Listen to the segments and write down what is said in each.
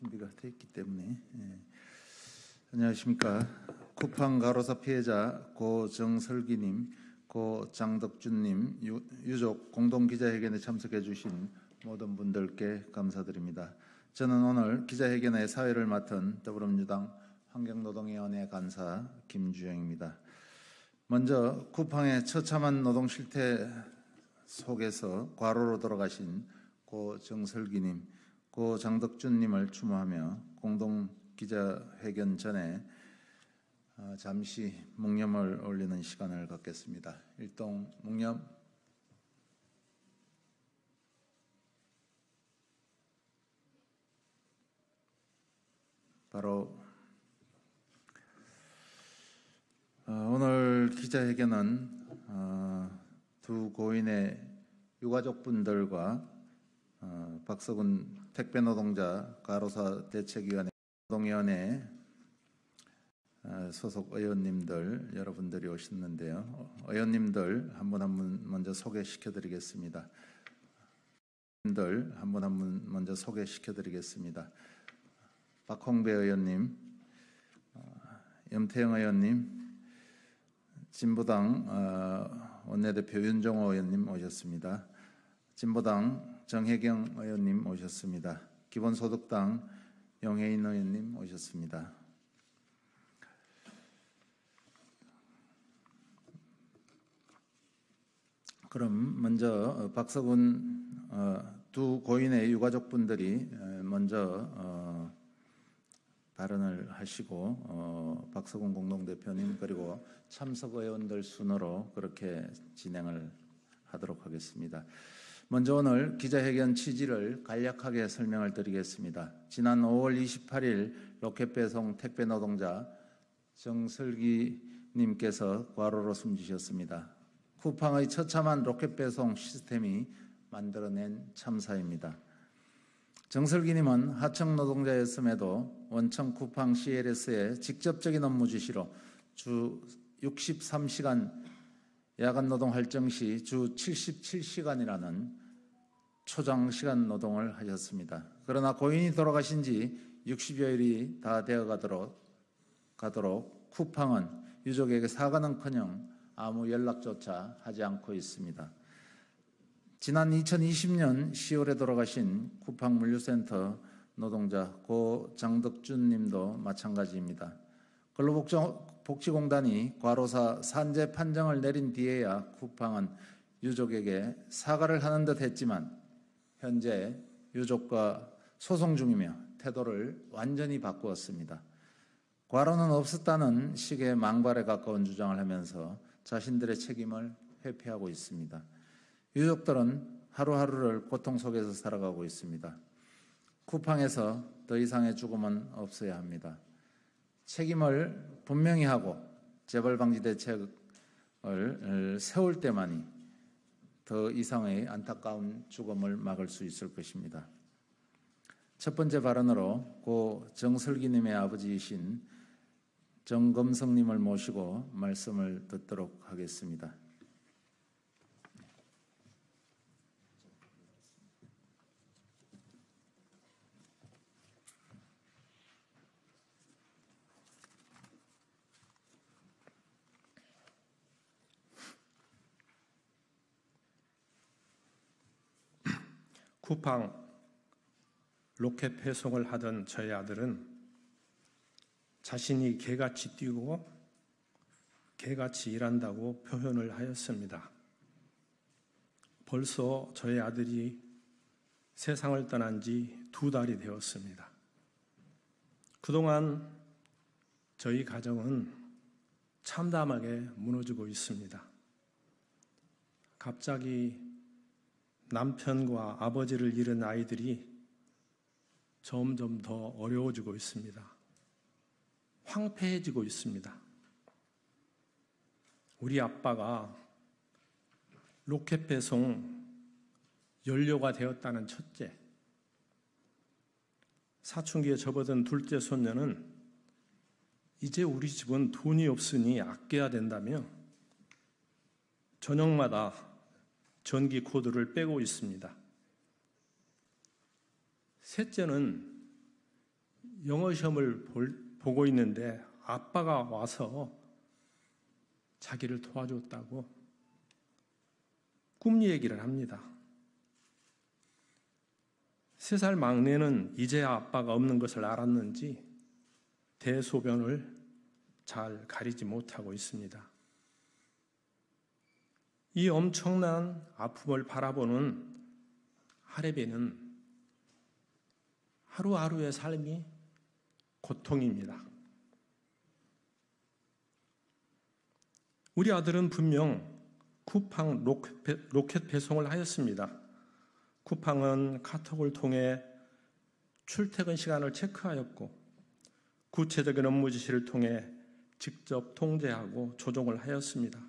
준비가 돼 있기 때문에. 안녕하십니까. 쿠팡 가로사 피해자 고 정설기님, 고 장덕준님 유족 공동기자회견에 참석해 주신 모든 분들께 감사드립니다. 저는 오늘 기자회견의 사회를 맡은 더불어민주당 환경노동위원회 간사 김주영입니다. 먼저 쿠팡의 처참한 노동 실태 속에서 과로로 돌아가신 고 정설기님, 고 장덕준님을 추모하며 공동기자회견 전에 잠시 묵념을 올리는 시간을 갖겠습니다. 일동 묵념. 바로 오늘 기자회견은 두 고인의 유가족분들과 박서군 택배노동자 가로사 대책위원회 노동위원회 소속 의원님들 여러분들이 오셨는데요. 의원님들 한 분 한 분 먼저 소개시켜드리겠습니다. 먼저 소개시켜드리겠습니다. 박홍배 의원님, 염태영 의원님, 진보당 원내대표 윤종호 의원님 오셨습니다. 진보당 정혜경 의원님 오셨습니다. 기본소득당 영혜인 의원님 오셨습니다. 그럼 먼저 박서군 두 고인의 유가족분들이 먼저 발언을 하시고 박서군 공동대표님 그리고 참석 의원들 순으로 그렇게 진행을 하도록 하겠습니다. 먼저 오늘 기자회견 취지를 간략하게 설명을 드리겠습니다. 지난 5월 28일 로켓 배송 택배 노동자 정설기 님께서 과로로 숨지셨습니다. 쿠팡의 처참한 로켓 배송 시스템이 만들어낸 참사입니다. 정설기님은 하청 노동자였음에도 원청 쿠팡 CLS의 직접적인 업무 지시로 주 63시간 야간 노동할 정시 주 77시간이라는 초장시간 노동을 하셨습니다. 그러나 고인이 돌아가신 지 60여일이 다 되어 가도록 쿠팡은 유족에게 사과는커녕 아무 연락조차 하지 않고 있습니다. 지난 2020년 10월에 돌아가신 쿠팡 물류센터 노동자 고 장덕준 님도 마찬가지입니다. 근로복지공단이 과로사 산재 판정을 내린 뒤에야 쿠팡은 유족에게 사과를 하는 듯 했지만 현재 유족과 소송 중이며 태도를 완전히 바꾸었습니다. 과로는 없었다는 식의 망발에 가까운 주장을 하면서 자신들의 책임을 회피하고 있습니다. 유족들은 하루하루를 고통 속에서 살아가고 있습니다. 쿠팡에서 더 이상의 죽음은 없어야 합니다. 책임을 분명히 하고 재발 방지 대책을 세울 때만이 더 이상의 안타까운 죽음을 막을 수 있을 것입니다. 첫 번째 발언으로 고 정설기님의 아버지이신 정검성님을 모시고 말씀을 듣도록 하겠습니다. 쿠팡 로켓 배송을 하던 저희 아들은 자신이 개같이 뛰고 개같이 일한다고 표현을 하였습니다. 벌써 저희 아들이 세상을 떠난 지 2달이 되었습니다. 그동안 저희 가정은 참담하게 무너지고 있습니다. 갑자기 남편과 아버지를 잃은 아이들이 점점 더 어려워지고 있습니다. 황폐해지고 있습니다. 우리 아빠가 로켓 배송 연료가 되었다는 첫째, 사춘기에 접어든 둘째 손녀는 이제 우리 집은 돈이 없으니 아껴야 된다며 저녁마다 전기 코드를 빼고 있습니다. 셋째는 영어 시험을 보고 있는데 아빠가 와서 자기를 도와줬다고 꿈 얘기를 합니다. 3살 막내는 이제야 아빠가 없는 것을 알았는지 대소변을 잘 가리지 못하고 있습니다. 이 엄청난 아픔을 바라보는 하레비는 하루하루의 삶이 고통입니다. 우리 아들은 분명 쿠팡 로켓 배송을 하였습니다. 쿠팡은 카톡을 통해 출퇴근 시간을 체크하였고 구체적인 업무 지시를 통해 직접 통제하고 조종을 하였습니다.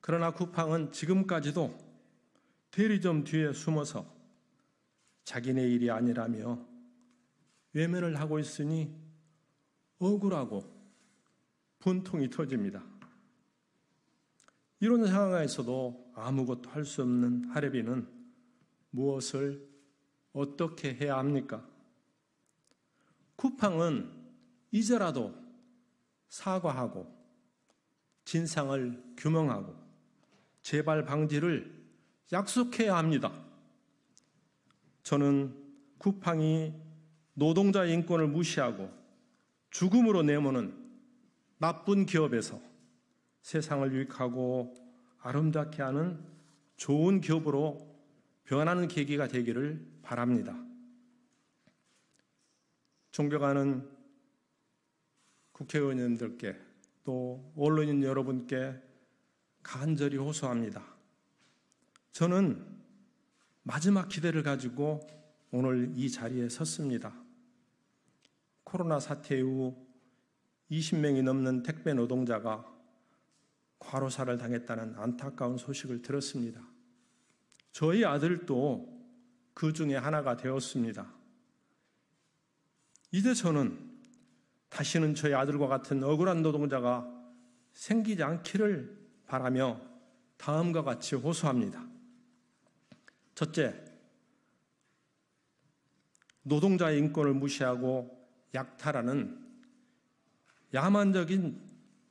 그러나 쿠팡은 지금까지도 대리점 뒤에 숨어서 자기네 일이 아니라며 외면을 하고 있으니 억울하고 분통이 터집니다. 이런 상황에서도 아무것도 할 수 없는 하레비는 무엇을 어떻게 해야 합니까? 쿠팡은 이제라도 사과하고 진상을 규명하고 재발 방지를 약속해야 합니다. 저는 쿠팡이 노동자의 인권을 무시하고 죽음으로 내모는 나쁜 기업에서 세상을 유익하고 아름답게 하는 좋은 기업으로 변하는 계기가 되기를 바랍니다. 존경하는 국회의원님들께 또 언론인 여러분께 간절히 호소합니다. 저는 마지막 기대를 가지고 오늘 이 자리에 섰습니다. 코로나 사태 이후 20명이 넘는 택배 노동자가 과로사를 당했다는 안타까운 소식을 들었습니다. 저희 아들도 그 중에 하나가 되었습니다. 이제 저는 다시는 저희 아들과 같은 억울한 노동자가 생기지 않기를 바라며 다음과 같이 호소합니다. 첫째, 노동자의 인권을 무시하고 약탈하는 야만적인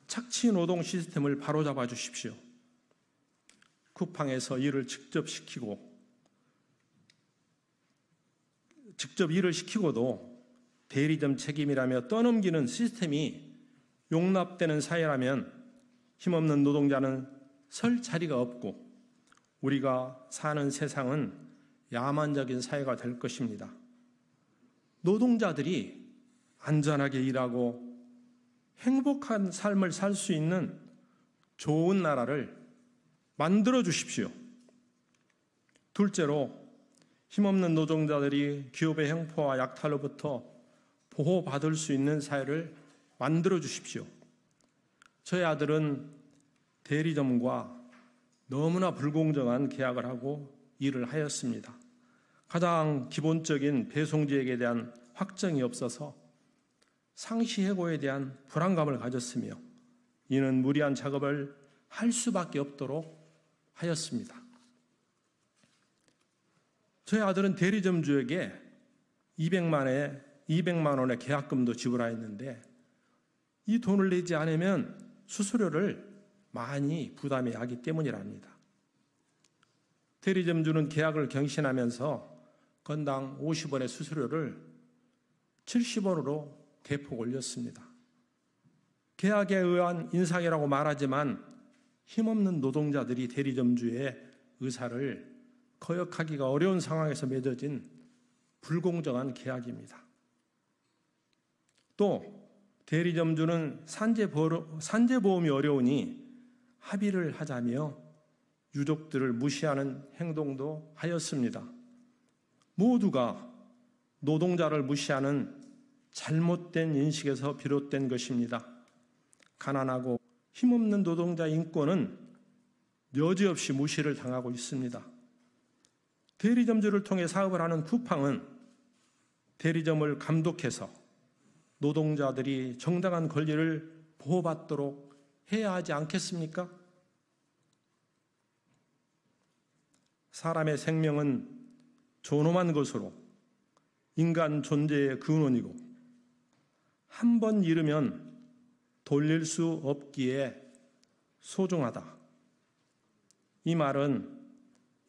착취 노동 시스템을 바로잡아 주십시오. 쿠팡에서 일을 직접 일을 시키고도 대리점 책임이라며 떠넘기는 시스템이 용납되는 사회라면 힘없는 노동자는 설 자리가 없고 우리가 사는 세상은 야만적인 사회가 될 것입니다. 노동자들이 안전하게 일하고 행복한 삶을 살 수 있는 좋은 나라를 만들어 주십시오. 둘째로 힘없는 노동자들이 기업의 횡포와 약탈로부터 보호받을 수 있는 사회를 만들어 주십시오. 저희 아들은 대리점과 너무나 불공정한 계약을 하고 일을 하였습니다. 가장 기본적인 배송지액에 대한 확정이 없어서 상시해고에 대한 불안감을 가졌으며 이는 무리한 작업을 할 수밖에 없도록 하였습니다. 저희 아들은 대리점주에게 200만 원의 계약금도 지불하였는데 이 돈을 내지 않으면 수수료를 많이 부담해야 하기 때문이랍니다. 대리점주는 계약을 경신하면서 건당 50원의 수수료를 70원으로 대폭 올렸습니다. 계약에 의한 인상이라고 말하지만 힘없는 노동자들이 대리점주의 의사를 거역하기가 어려운 상황에서 맺어진 불공정한 계약입니다. 또 대리점주는 산재보험이 어려우니 합의를 하자며 유족들을 무시하는 행동도 하였습니다. 모두가 노동자를 무시하는 잘못된 인식에서 비롯된 것입니다. 가난하고 힘없는 노동자 인권은 여지없이 무시를 당하고 있습니다. 대리점주를 통해 사업을 하는 쿠팡은 대리점을 감독해서 노동자들이 정당한 권리를 보호받도록 해야 하지 않겠습니까? 사람의 생명은 존엄한 것으로 인간 존재의 근원이고 한 번 잃으면 돌릴 수 없기에 소중하다. 이 말은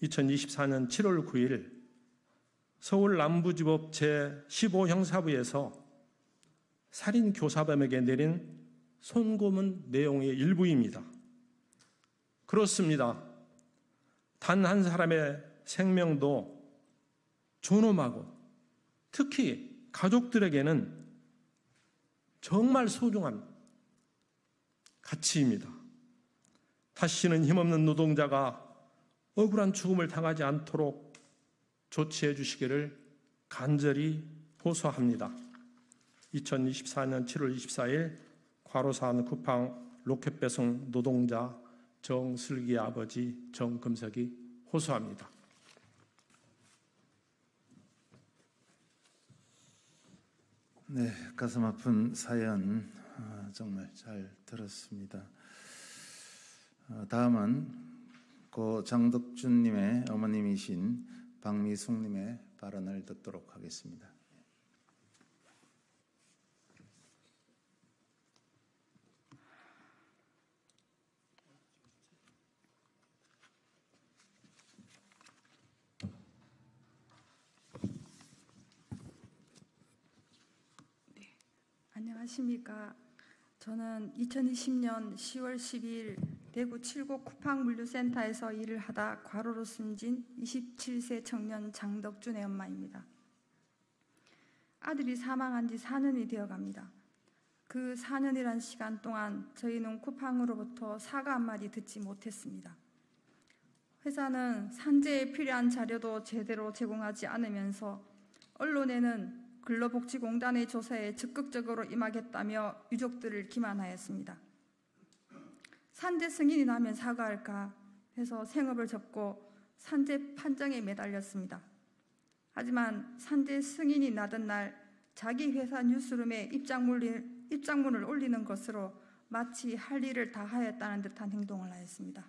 2024년 7월 9일 서울 남부지법 제15형사부에서 살인교사범에게 내린 손고문 내용의 일부입니다. 그렇습니다. 단 한 사람의 생명도 존엄하고 특히 가족들에게는 정말 소중한 가치입니다. 다시는 힘없는 노동자가 억울한 죽음을 당하지 않도록 조치해 주시기를 간절히 호소합니다. 2024년 7월 24일 과로사한 쿠팡 로켓 배송 노동자 정슬기의 아버지 정금석이 호소합니다. 네, 가슴 아픈 사연 정말 잘 들었습니다. 다음은 고 장덕준님의 어머님이신 박미숙님의 발언을 듣도록 하겠습니다. 안녕하십니까. 저는 2020년 10월 12일 대구 칠곡 쿠팡 물류센터에서 일을 하다 과로로 숨진 27세 청년 장덕준의 엄마입니다. 아들이 사망한 지 4년이 되어갑니다. 그 4년이란 시간 동안 저희는 쿠팡으로부터 사과 한마디 듣지 못했습니다. 회사는 산재에 필요한 자료도 제대로 제공하지 않으면서 언론에는 근로복지공단의 조사에 적극적으로 임하겠다며 유족들을 기만하였습니다. 산재 승인이 나면 사과할까 해서 생업을 접고 산재 판정에 매달렸습니다. 하지만 산재 승인이 나던 날 자기 회사 뉴스룸에 입장문을 올리는 것으로 마치 할 일을 다 하였다는 듯한 행동을 하였습니다.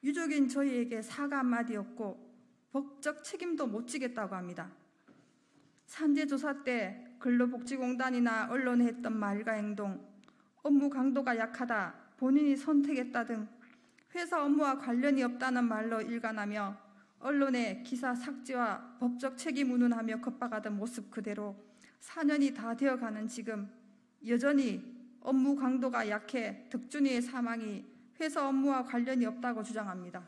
유족인 저희에게 사과 한마디 없고 법적 책임도 못 지겠다고 합니다. 산재조사 때 근로복지공단이나 언론에 했던 말과 행동, 업무 강도가 약하다, 본인이 선택했다 등 회사 업무와 관련이 없다는 말로 일관하며 언론에 기사 삭제와 법적 책임 운운하며 겁박하던 모습 그대로 4년이 다 되어가는 지금 여전히 업무 강도가 약해 덕준이의 사망이 회사 업무와 관련이 없다고 주장합니다.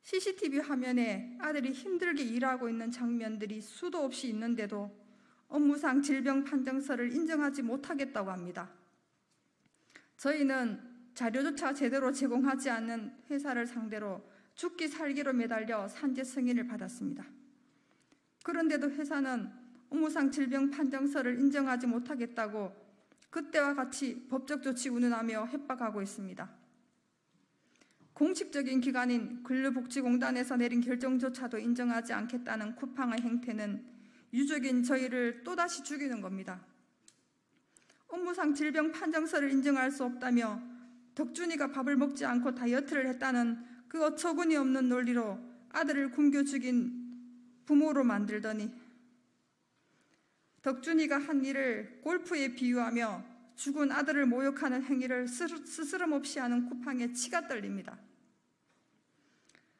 CCTV 화면에 아들이 힘들게 일하고 있는 장면들이 수도 없이 있는데도 업무상 질병 판정서를 인정하지 못하겠다고 합니다. 저희는 자료조차 제대로 제공하지 않는 회사를 상대로 죽기 살기로 매달려 산재 승인을 받았습니다. 그런데도 회사는 업무상 질병 판정서를 인정하지 못하겠다고 그때와 같이 법적 조치 운운하며 협박하고 있습니다. 공식적인 기관인 근로복지공단에서 내린 결정조차도 인정하지 않겠다는 쿠팡의 행태는 유족인 저희를 또다시 죽이는 겁니다. 업무상 질병 판정서를 인정할 수 없다며 덕준이가 밥을 먹지 않고 다이어트를 했다는 그 어처구니 없는 논리로 아들을 굶겨 죽인 부모로 만들더니 덕준이가 한 일을 골프에 비유하며 죽은 아들을 모욕하는 행위를 스스럼 없이 하는 쿠팡에 치가 떨립니다.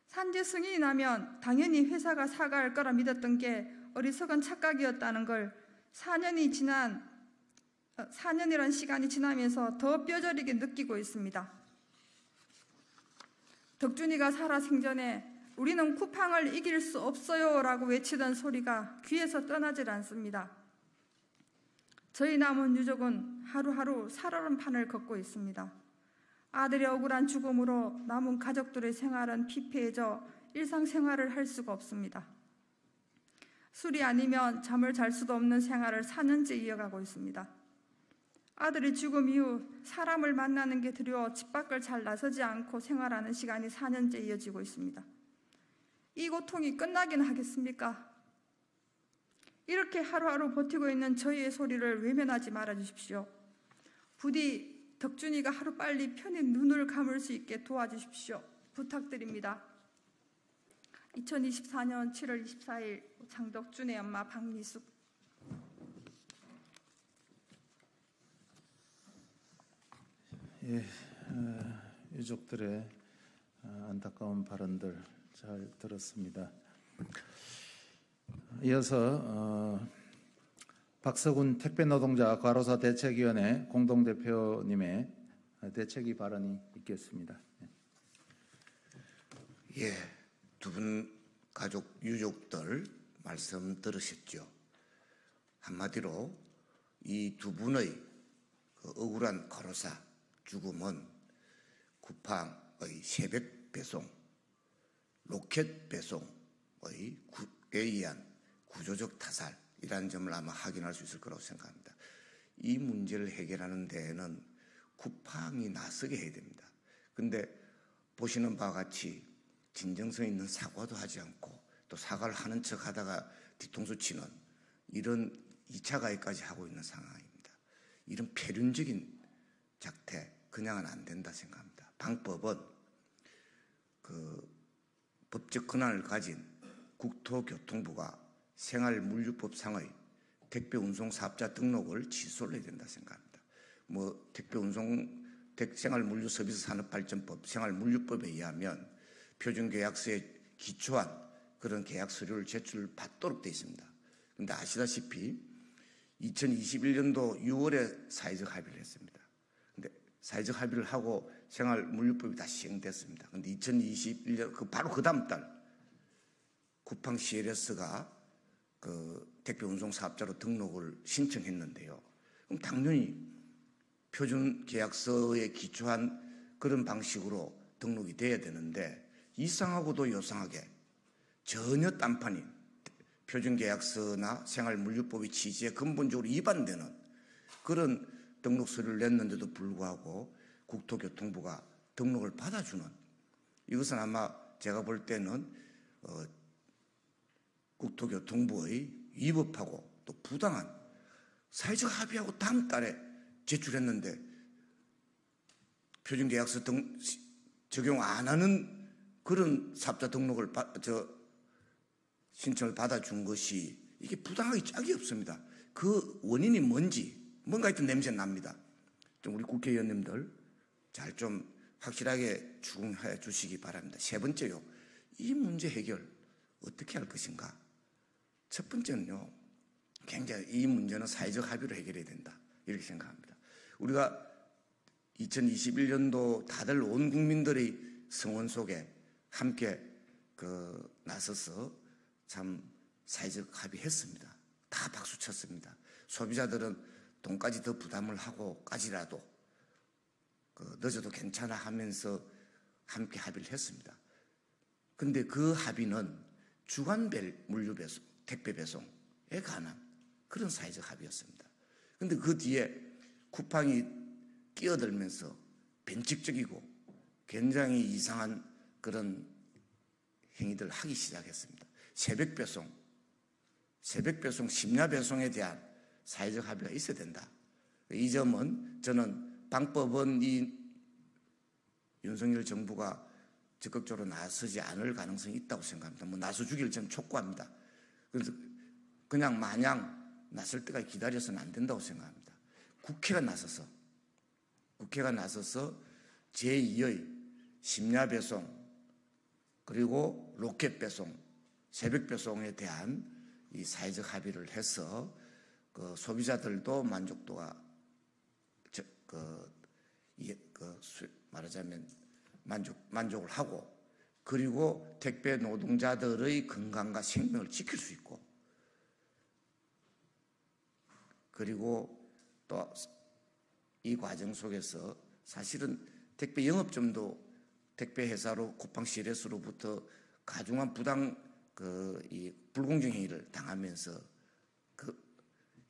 산재 승인이 나면 당연히 회사가 사과할 거라 믿었던 게 어리석은 착각이었다는 걸 4년이란 시간이 지나면서 더 뼈저리게 느끼고 있습니다. 덕준이가 살아생전에 우리는 쿠팡을 이길 수 없어요 라고 외치던 소리가 귀에서 떠나질 않습니다. 저희 남은 유족은 하루하루 살얼음판을 걷고 있습니다. 아들의 억울한 죽음으로 남은 가족들의 생활은 피폐해져 일상생활을 할 수가 없습니다. 술이 아니면 잠을 잘 수도 없는 생활을 4년째 이어가고 있습니다. 아들의 죽음 이후 사람을 만나는 게 두려워 집 밖을 잘 나서지 않고 생활하는 시간이 4년째 이어지고 있습니다. 이 고통이 끝나긴 하겠습니까? 이렇게 하루하루 버티고 있는 저희의 소리를 외면하지 말아주십시오. 부디 덕준이가 하루빨리 편히 눈을 감을 수 있게 도와주십시오. 부탁드립니다. 2024년 7월 24일 장덕준의 엄마 박미숙. 유족들의 안타까운 발언들 잘 들었습니다. 이어서 박서군 택배노동자 과로사 대책위원회 공동대표님의 대책위 발언이 있겠습니다. 예, 두 분 가족 유족들 말씀 들으셨죠? 한마디로 이 두 분의 그 억울한 과로사 죽음은 쿠팡의 새벽 배송, 로켓 배송에 의한 구조적 타살이라는 점을 아마 확인할 수 있을 거라고 생각합니다. 이 문제를 해결하는 데에는 쿠팡이 나서게 해야 됩니다. 근데 보시는 바와 같이 진정성 있는 사과도 하지 않고 또 사과를 하는 척 하다가 뒤통수 치는 이런 2차 가해까지 하고 있는 상황입니다. 이런 폐륜적인 작태 그냥은 안 된다 생각합니다. 방법은 그 법적 권한을 가진 국토교통부가 생활물류법상의 택배운송사업자 등록을 취소를 해야 된다 생각합니다. 뭐 생활물류서비스산업발전법, 생활물류법에 의하면 표준계약서에 기초한 그런 계약 서류를 제출받도록 되어 있습니다. 그런데 아시다시피 2021년도 6월에 사회적 합의를 했습니다. 근데 사회적 합의를 하고 생활물류법이 다시 시행됐습니다. 그런데 2021년 바로 그 다음 달 쿠팡 CLS가 그 택배 운송 사업자로 등록을 신청했는데요. 그럼 당연히 표준 계약서에 기초한 그런 방식으로 등록이 돼야 되는데 이상하고도 요상하게 전혀 딴판인 표준계약서나 생활물류법의 취지에 근본적으로 위반되는 그런 등록 서류를 냈는데도 불구하고 국토교통부가 등록을 받아주는, 이것은 아마 제가 볼 때는 국토교통부의 위법하고 또 부당한, 사회적 합의하고 다음 달에 제출했는데 표준계약서 적용 안 하는 그런 사업자 등록을 신청을 받아준 것이 이게 부당하기 짝이 없습니다. 그 원인이 뭔가 하여튼 냄새 납니다. 좀 우리 국회의원님들 잘 좀 확실하게 추궁해 주시기 바랍니다. 세 번째요, 이 문제 해결 어떻게 할 것인가. 첫 번째는요, 굉장히 이 문제는 사회적 합의로 해결해야 된다 이렇게 생각합니다. 우리가 2021년도 다들 온 국민들의 성원 속에 함께 나서서 참 사회적 합의했습니다. 다 박수 쳤습니다. 소비자들은 돈까지 더 부담을 하고까지라도 늦어도 괜찮아 하면서 함께 합의를 했습니다. 그런데 그 합의는 주간별 물류 배송, 택배 배송에 관한 그런 사회적 합의였습니다. 그런데 그 뒤에 쿠팡이 끼어들면서 변칙적이고 굉장히 이상한 그런 행위들 하기 시작했습니다. 새벽 배송, 심야 배송에 대한 사회적 합의가 있어야 된다. 이 점은 저는 방법은 이 윤석열 정부가 적극적으로 나서지 않을 가능성이 있다고 생각합니다. 뭐 나서주기를 저는 촉구합니다. 그래서 그냥 마냥 나설 때까지 기다려서는 안 된다고 생각합니다. 국회가 나서서 제2의 심야 배송 그리고 로켓 배송, 새벽 배송에 대한 이 사회적 합의를 해서 소비자들도 만족도가 말하자면 만족을 하고, 그리고 택배 노동자들의 건강과 생명을 지킬 수 있고, 그리고 또 이 과정 속에서 사실은 택배 영업점도 택배 회사로 쿠팡 CLS로부터 가중한 부당 이 불공정 행위를 당하면서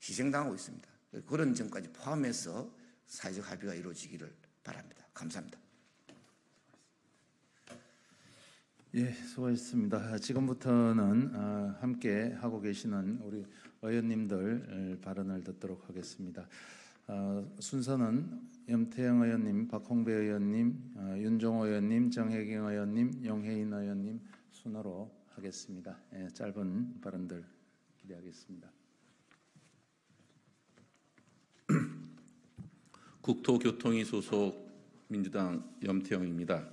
희생당하고 있습니다. 그런 점까지 포함해서 사회적 합의가 이루어지기를 바랍니다. 감사합니다. 예, 수고하셨습니다. 지금부터는 함께 하고 계시는 우리 의원님들 발언을 듣도록 하겠습니다. 순서는 염태영 의원님, 박홍배 의원님, 윤종호 의원님, 정혜경 의원님, 용혜인 의원님 순으로 하겠습니다. 예, 짧은 발언들 기대하겠습니다. 국토교통위 소속 민주당 염태영입니다.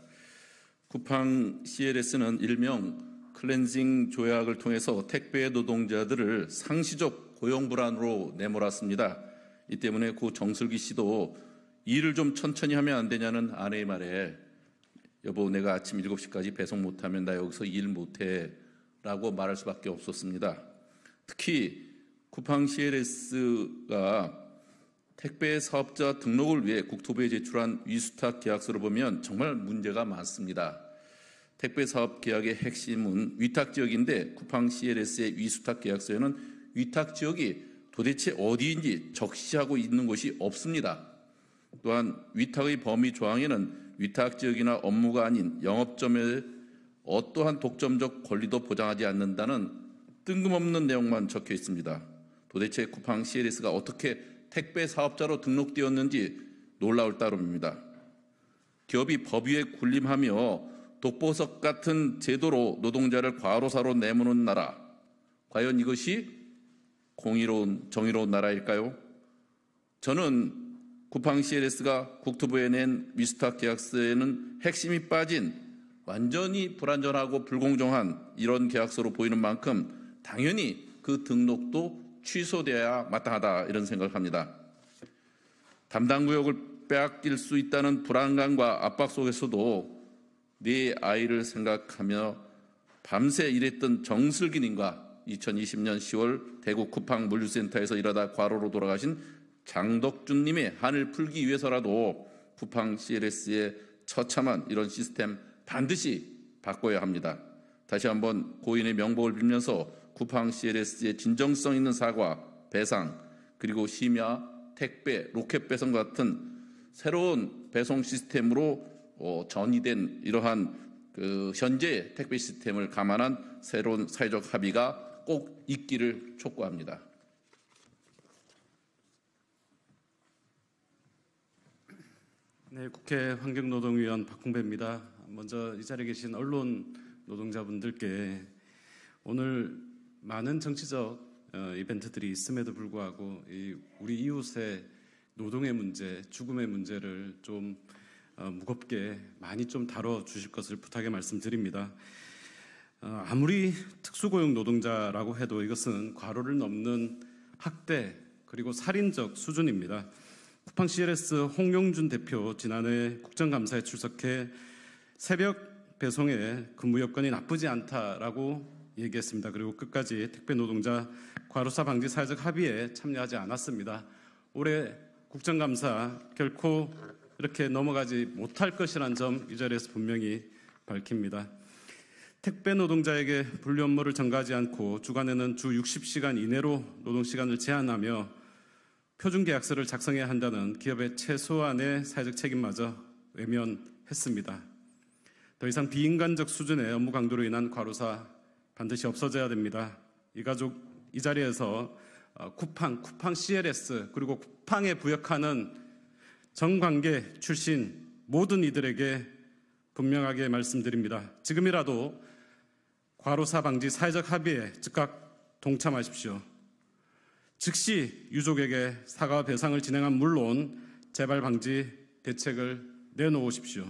쿠팡 CLS는 일명 클렌징 조약을 통해서 택배 노동자들을 상시적 고용 불안으로 내몰았습니다. 이 때문에 고 정슬기 씨도 일을 좀 천천히 하면 안 되냐는 아내의 말에 여보 내가 아침 7시까지 배송 못하면 나 여기서 일 못해 라고 말할 수밖에 없었습니다. 특히 쿠팡 CLS가 택배 사업자 등록을 위해 국토부에 제출한 위수탁 계약서를 보면 정말 문제가 많습니다. 택배 사업 계약의 핵심은 위탁 지역인데 쿠팡 CLS의 위수탁 계약서에는 위탁 지역이 도대체 어디인지 적시하고 있는 곳이 없습니다. 또한 위탁의 범위 조항에는 위탁 지역이나 업무가 아닌 영업점의 어떠한 독점적 권리도 보장하지 않는다는 뜬금없는 내용만 적혀 있습니다. 도대체 쿠팡 CLS가 어떻게 택배 사업자로 등록되었는지 놀라울 따름입니다. 기업이 법 위에 군림하며 독보석 같은 제도로 노동자를 과로사로 내모는 나라, 과연 이것이 공의로운 정의로운 나라일까요? 저는 쿠팡 CLS가 국토부에 낸 위수탁 계약서에는 핵심이 빠진 완전히 불안전하고 불공정한 이런 계약서로 보이는 만큼 당연히 그 등록도 취소돼야 마땅하다 이런 생각을 합니다. 담당 구역을 빼앗길 수 있다는 불안감과 압박 속에서도 네 아이를 생각하며 밤새 일했던 정슬기님과 2020년 10월 대구 쿠팡 물류센터에서 일하다 과로로 돌아가신 장덕준님의 한을 풀기 위해서라도 쿠팡 CLS의 처참한 이런 시스템 반드시 바꿔야 합니다. 다시 한번 고인의 명복을 빌면서 쿠팡 CLS의 진정성 있는 사과, 배상, 그리고 심야, 택배, 로켓 배송 같은 새로운 배송 시스템으로 전이된 이러한 현재 택배 시스템을 감안한 새로운 사회적 합의가 꼭 있기를 촉구합니다. 네, 국회 환경노동위원 박홍배입니다. 먼저 이 자리에 계신 언론 노동자분들께 오늘 많은 정치적 이벤트들이 있음에도 불구하고 우리 이웃의 노동의 문제, 죽음의 문제를 좀 무겁게 많이 좀 다뤄주실 것을 부탁의 말씀드립니다. 아무리 특수고용 노동자라고 해도 이것은 과로를 넘는 학대 그리고 살인적 수준입니다. 쿠팡 CLS 홍용준 대표 지난해 국정감사에 출석해 새벽 배송의 근무 여건이 나쁘지 않다라고 얘기했습니다. 그리고 끝까지 택배 노동자 과로사 방지 사회적 합의에 참여하지 않았습니다. 올해 국정감사 결코 이렇게 넘어가지 못할 것이라는 점 이 자리에서 분명히 밝힙니다. 택배 노동자에게 분류 업무를 전가하지 않고 주간에는 주 60시간 이내로 노동시간을 제한하며 표준계약서를 작성해야 한다는 기업의 최소한의 사회적 책임마저 외면했습니다. 더 이상 비인간적 수준의 업무 강도로 인한 과로사 반드시 없어져야 됩니다. 이 자리에서 쿠팡 CLS 그리고 쿠팡에 부역하는 정관계 출신 모든 이들에게 분명하게 말씀드립니다. 지금이라도 과로사 방지 사회적 합의에 즉각 동참하십시오. 즉시 유족에게 사과 배상을 진행한 물론 재발 방지 대책을 내놓으십시오.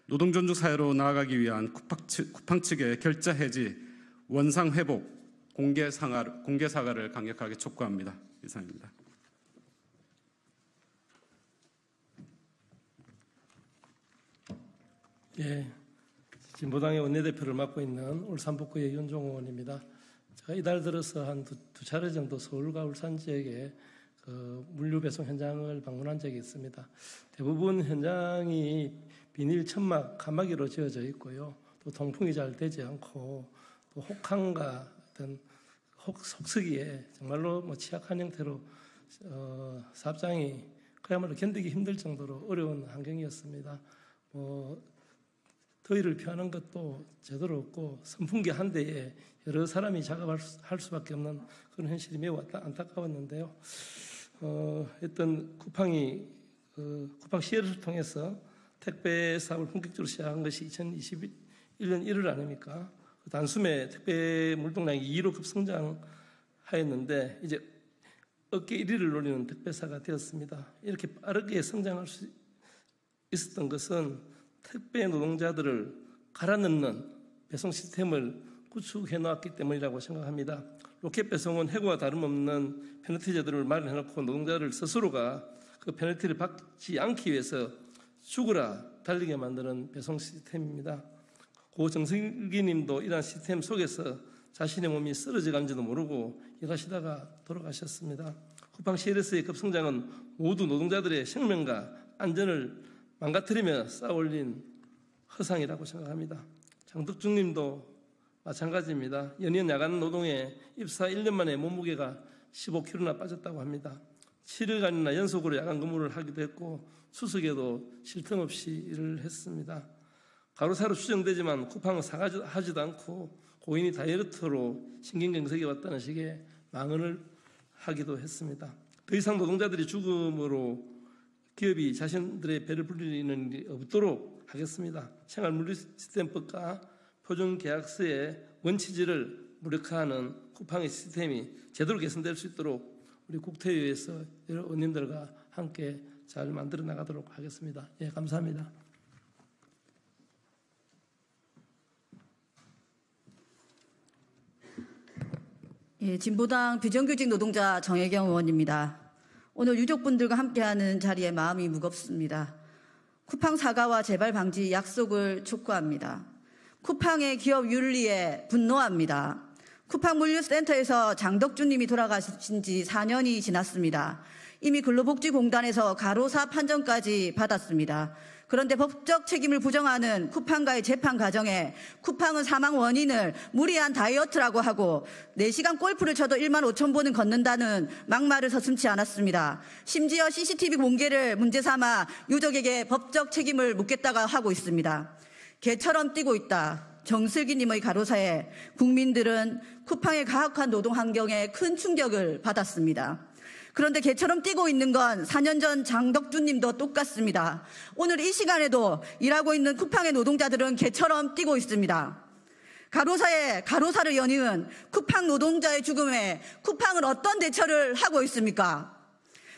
노동 존중 사회로 나아가기 위한 쿠팡 측의 결자 해지, 원상 회복, 공개 사과를 강력하게 촉구합니다. 이상입니다. 예, 진보당의 원내대표를 맡고 있는 울산북구의 윤종호 의원입니다. 제가 이달 들어서 한 두 차례 정도 서울과 울산 지역에 물류 배송 현장을 방문한 적이 있습니다. 대부분 현장이 비닐 천막, 칸막이로 지어져 있고요. 또 통풍이 잘 되지 않고 또 혹한과 어떤 혹석이에 정말로 취약한 형태로 사업장이 그야말로 견디기 힘들 정도로 어려운 환경이었습니다. 더위를 피하는 것도 제대로 없고 선풍기 한 대에 여러 사람이 작업할 수밖에 없는 그런 현실이 매우 안타까웠는데요. 어떤 쿠팡 CLS를 통해서 택배 사업을 본격적으로 시작한 것이 2021년 1월 아닙니까? 단숨에 택배 물동량이 2로 급성장하였는데 이제 업계 1위를 노리는 택배사가 되었습니다. 이렇게 빠르게 성장할 수 있었던 것은 택배 노동자들을 갈아 넣는 배송 시스템을 구축해 놓았기 때문이라고 생각합니다. 로켓 배송은 해고와 다름없는 페널티 제도를 마련해놓고 노동자들 스스로가 그 페널티를 받지 않기 위해서 죽으라 달리게 만드는 배송 시스템입니다. 고 정승기 님도 이러한 시스템 속에서 자신의 몸이 쓰러져 간지도 모르고 일하시다가 돌아가셨습니다. 쿠팡 CLS의 급성장은 모두 노동자들의 생명과 안전을 망가뜨리며 쌓아올린 허상이라고 생각합니다. 장덕중 님도 마찬가지입니다. 연이은 야간 노동에 입사 1년 만에 몸무게가 15kg나 빠졌다고 합니다. 7일간이나 연속으로 야간 근무를 하기도 했고 수석에도 쉴 틈 없이 일을 했습니다. 가로사로 추정되지만 쿠팡은 사과하지도 않고 고인이 다이어트로 신경경색이 왔다는 식의 망언을 하기도 했습니다. 더 이상 노동자들이 죽음으로 기업이 자신들의 배를 불리는 일이 없도록 하겠습니다. 생활물류시스템법과 표준계약서의 원칙을 무력화하는 쿠팡의 시스템이 제대로 개선될 수 있도록 우리 국토위에서 여러 의원님들과 함께 잘 만들어 나가도록 하겠습니다. 예, 감사합니다. 예, 진보당 비정규직 노동자 정혜경 의원입니다. 오늘 유족분들과 함께하는 자리에 마음이 무겁습니다. 쿠팡 사과와 재발 방지 약속을 촉구합니다. 쿠팡의 기업 윤리에 분노합니다. 쿠팡 물류센터에서 장덕준 님이 돌아가신 지 4년이 지났습니다. 이미 근로복지공단에서 가로사 판정까지 받았습니다. 그런데 법적 책임을 부정하는 쿠팡과의 재판 과정에 쿠팡은 사망 원인을 무리한 다이어트라고 하고 4시간 골프를 쳐도 1만 5천 보는 걷는다는 막말을 서슴지 않았습니다. 심지어 CCTV 공개를 문제 삼아 유족에게 법적 책임을 묻겠다고 하고 있습니다. 개처럼 뛰고 있다. 정슬기님의 가로사에 국민들은 쿠팡의 가혹한 노동 환경에 큰 충격을 받았습니다. 그런데 개처럼 뛰고 있는 건 4년 전 장덕준 님도 똑같습니다. 오늘 이 시간에도 일하고 있는 쿠팡의 노동자들은 개처럼 뛰고 있습니다. 가로사에 가로사를 연이은 쿠팡 노동자의 죽음에 쿠팡은 어떤 대처를 하고 있습니까?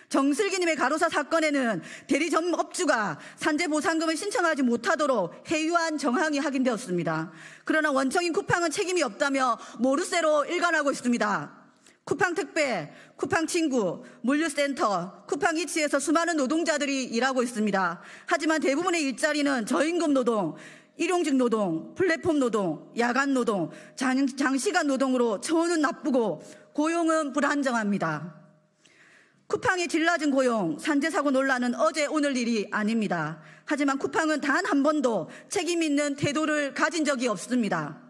정슬기님의 가로사 사건에는 대리 점업주가 산재 보상금을 신청하지 못하도록 해유한 정황이 확인되었습니다. 그러나 원청인 쿠팡은 책임이 없다며 모르쇠로 일관하고 있습니다. 쿠팡 택배, 쿠팡 친구, 물류센터, 쿠팡 이츠에서 수많은 노동자들이 일하고 있습니다. 하지만 대부분의 일자리는 저임금 노동, 일용직 노동, 플랫폼 노동, 야간 노동, 장시간 노동으로 처우는 나쁘고 고용은 불안정합니다. 쿠팡의 질 낮은 고용, 산재사고 논란은 어제 오늘 일이 아닙니다. 하지만 쿠팡은 단 한 번도 책임 있는 태도를 가진 적이 없습니다.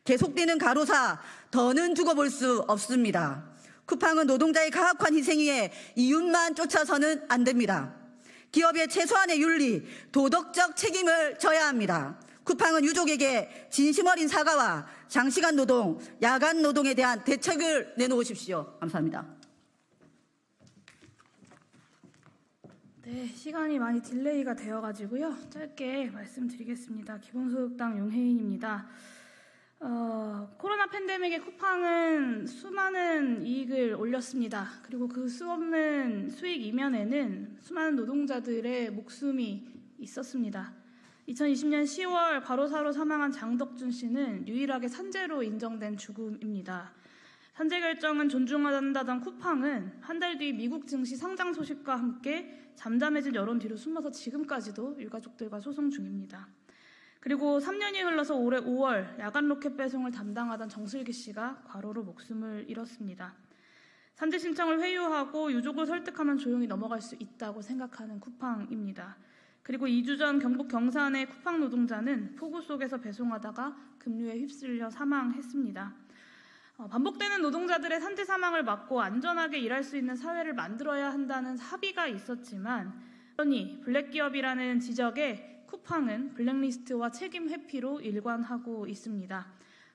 계속되는 가로사, 더는 두고 볼 수 없습니다. 쿠팡은 노동자의 가혹한 희생 위에 이윤만 쫓아서는 안 됩니다. 기업의 최소한의 윤리, 도덕적 책임을 져야 합니다. 쿠팡은 유족에게 진심 어린 사과와 장시간 노동, 야간 노동에 대한 대책을 내놓으십시오. 감사합니다. 네, 시간이 많이 딜레이가 되어가지고요. 짧게 말씀드리겠습니다. 기본소득당 용혜인입니다. 코로나 팬데믹에 쿠팡은 수많은 이익을 올렸습니다. 그리고 그 수없는 수익 이면에는 수많은 노동자들의 목숨이 있었습니다. 2020년 10월 과로사로 사망한 장덕준 씨는 유일하게 산재로 인정된 죽음입니다. 산재 결정은 존중한다던 쿠팡은 한 달 뒤 미국 증시 상장 소식과 함께 잠잠해진 여론 뒤로 숨어서 지금까지도 유가족들과 소송 중입니다. 그리고 3년이 흘러서 올해 5월 야간 로켓 배송을 담당하던 정슬기 씨가 과로로 목숨을 잃었습니다. 산재 신청을 회유하고 유족을 설득하면 조용히 넘어갈 수 있다고 생각하는 쿠팡입니다. 그리고 2주 전 경북 경산의 쿠팡 노동자는 폭우 속에서 배송하다가 급류에 휩쓸려 사망했습니다. 반복되는 노동자들의 산재 사망을 막고 안전하게 일할 수 있는 사회를 만들어야 한다는 합의가 있었지만 여전히 블랙기업이라는 지적에 쿠팡은 블랙리스트와 책임 회피로 일관하고 있습니다.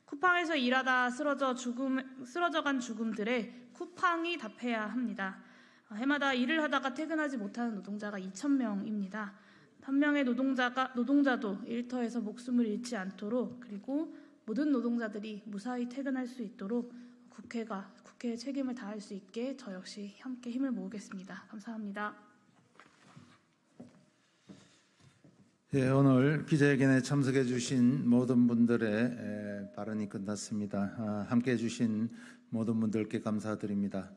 쿠팡에서 일하다 쓰러져간 죽음들에 쿠팡이 답해야 합니다. 해마다 일을 하다가 퇴근하지 못하는 노동자가 2,000명입니다. 한 명의 노동자도 일터에서 목숨을 잃지 않도록 그리고 모든 노동자들이 무사히 퇴근할 수 있도록 국회의 책임을 다할 수 있게 저 역시 함께 힘을 모으겠습니다. 감사합니다. 예, 오늘 기자회견에 참석해 주신 모든 분들의 발언이 끝났습니다. 함께해 주신 모든 분들께 감사드립니다.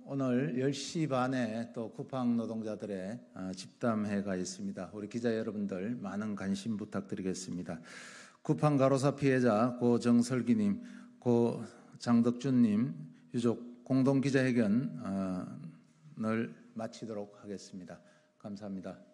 오늘 10시 반에 또 쿠팡 노동자들의 집담회가 있습니다. 우리 기자 여러분들 많은 관심 부탁드리겠습니다. 쿠팡 가로사 피해자 고 정설기님, 고 장덕준님 유족 공동 기자회견을 마치도록 하겠습니다. 감사합니다.